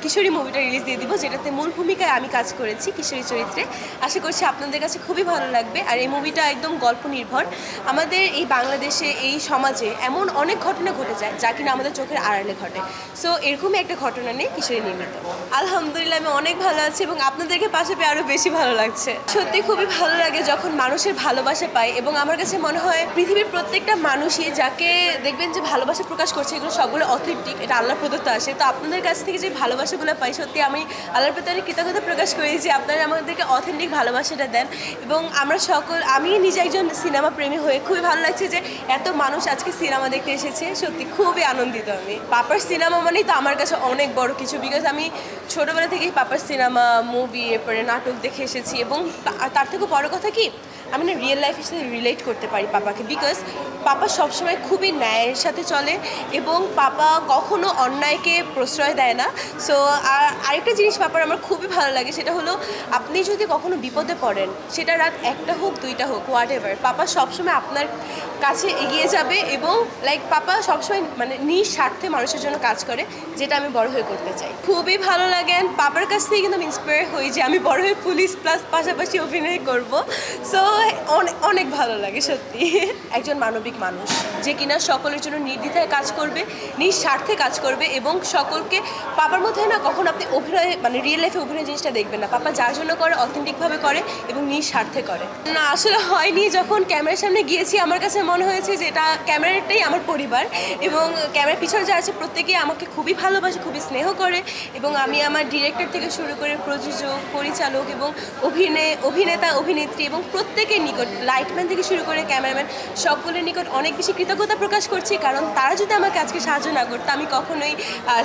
কিশোরী মুভিটা রিলিজ দিয়ে দিব, যেটাতে মূল ভূমিকায় আমি কাজ করেছি কিশোরী চরিত্রে। আশা করছি আপনাদের কাছে খুবই ভালো লাগবে। আর এই মুভিটা একদম গল্প নির্ভর। আমাদের এই বাংলাদেশে, এই সমাজে এমন অনেক ঘটনা ঘটে যায় যা কিনা আমাদের চোখের আড়ালে ঘটে। সো এরকমই একটা ঘটনা নিয়ে কিশোরী নির্মিত। আলহামদুলিল্লাহ, আমি অনেক ভালো আছি এবং আপনাদেরকে পাশে পেয়ে আরও বেশি ভালো লাগছে। সত্যি খুবই ভালো লাগে যখন মানুষের ভালোবাসা পাই, এবং আমার কাছে মনে হয় পৃথিবীর প্রত্যেকটা মানুষই যাকে দেখবেন যে ভালোবাসা প্রকাশ করছে, এগুলো সবগুলো অথেন্টিক, এটা আল্লাহ প্রদত্ত আসে। তো আপনাদের কাছ থেকে যে ভালোবাসাগুলো পাই, সত্যি আমি আল্লাহর প্রতি অনেক কৃতজ্ঞতা প্রকাশ করি যে আপনারা আমাদেরকে অথেন্টিক ভালোবাসাটা দেন। এবং আমরা আমি নিজে একজন সিনেমা প্রেমী হয়ে খুবই ভালো লাগছে যে এত মানুষ আজকে সিনেমা দেখতে এসেছে। সত্যি খুবই আনন্দিত আমি। পাপার সিনেমা মানেই তো আমার কাছে অনেক বড় কিছু, বিকজ আমি ছোটোবেলা থেকেই পাপার সিনেমা, মুভি, এরপরে নাটক দেখে এসেছি। এবং তার থেকে বড় কথা কি, আমি না রিয়েল লাইফের সাথে রিলেট করতে পারি পাপাকে, বিকজ পাপা সবসময় খুবই ন্যায়ের সাথে চলে এবং পাপা কখনো অন্যায়কে প্রশ্রয় দেয় না। সো আরেকটা জিনিস পাপার আমার খুবই ভালো লাগে, সেটা হলো আপনি যদি কখনো বিপদে পড়েন, সেটা রাত 1টা হোক 2টা হোক, হোয়াট এভার, পাপা সবসময় আপনার কাছে এগিয়ে যাবে। এবং পাপা সবসময় মানে নিঃস্বার্থে মানুষের জন্য কাজ করে, যেটা আমি বড় হয়ে করতে চাই। খুবই ভালো লাগেন পাপার কাছ থেকে, কিন্তু আমি ইন্সপায়ার হই যে আমি বড় হয়ে পুলিশ প্লাস পাশাপাশি অভিনয় করব। সো অনেক ভালো লাগে সত্যি। একজন মানবিক মানুষ যে কিনা সকলের জন্য নির্দ্বিধায় কাজ করবে, নিঃস্বার্থে কাজ করবে, এবং সকলকে পাপার মধ্যে না কখন আপনি অভিনয় মানে রিয়েল লাইফে অভিনয় জিনিসটা দেখবেন না। পাপা যার জন্য করে অথেন্টিকভাবে করে এবং নিঃস্বার্থে করে। না, আসলে হয়নি। যখন ক্যামেরার সামনে গিয়েছি আমার কাছে মনে হয়েছে যে এটা ক্যামেরাটাই আমার পরিবার, এবং ক্যামেরার পিছনে যা আছে প্রত্যেকেই আমাকে খুবই ভালোবাসে, খুবই স্নেহ করে। এবং আমি আমার ডিরেক্টর থেকে শুরু করে প্রযোজক, পরিচালক এবং অভিনেতা, অভিনেত্রী এবং প্রত্যেকের নিকট, লাইটম্যান থেকে শুরু করে ক্যামেরাম্যান, সকলের নিকট অনেক বেশি কৃতজ্ঞতা প্রকাশ করছি। কারণ তারা যদি আমাকে আজকে সাহায্য না করতো, আমি কখনোই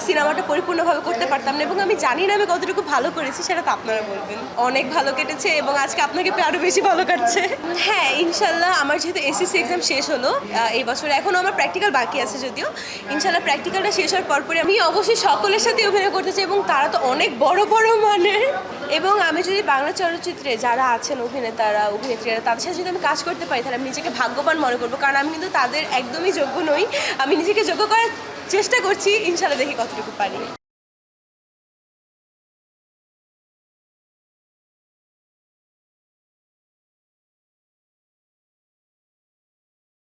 সিনেমাটা পরিপূর্ণভাবে করতে পারতাম না। এবং আমি জানি না আমি কতটুকু ভালো করেছি, সেটা তো আপনারা বলবেন। অনেক ভালো কেটেছে এবং আজকে আপনাকে পেয়ে আরও বেশি ভালো কাটছে। হ্যাঁ, ইনশাল্লাহ। আমার যেহেতু এসএসসি এক্সাম শেষ হলো এই বছর, এখনও আমার প্র্যাকটিক্যাল বাকি আছে যদিও, ইনশাল্লাহ প্র্যাকটিক্যালটা শেষ হওয়ার পরপরই আমি অবশ্যই সকলের সাথে অভিনয় করতে চাই, এবং তারা তো অনেক বড় বড় মানের। এবং আমি যদি বাংলা চলচ্চিত্রে যারা আছেন অভিনেতারা, অভিনেত্রীরা, তাদের সাথে যদি আমি কাজ করতে পারি, তাহলে আমি নিজেকে ভাগ্যবান মনে করবো। কারণ আমি কিন্তু তাদের একদমই যোগ্য নই, আমি নিজেকে যোগ্য করার চেষ্টা করছি। ইনশাল্লাহ দেখি কতটুকু পারি।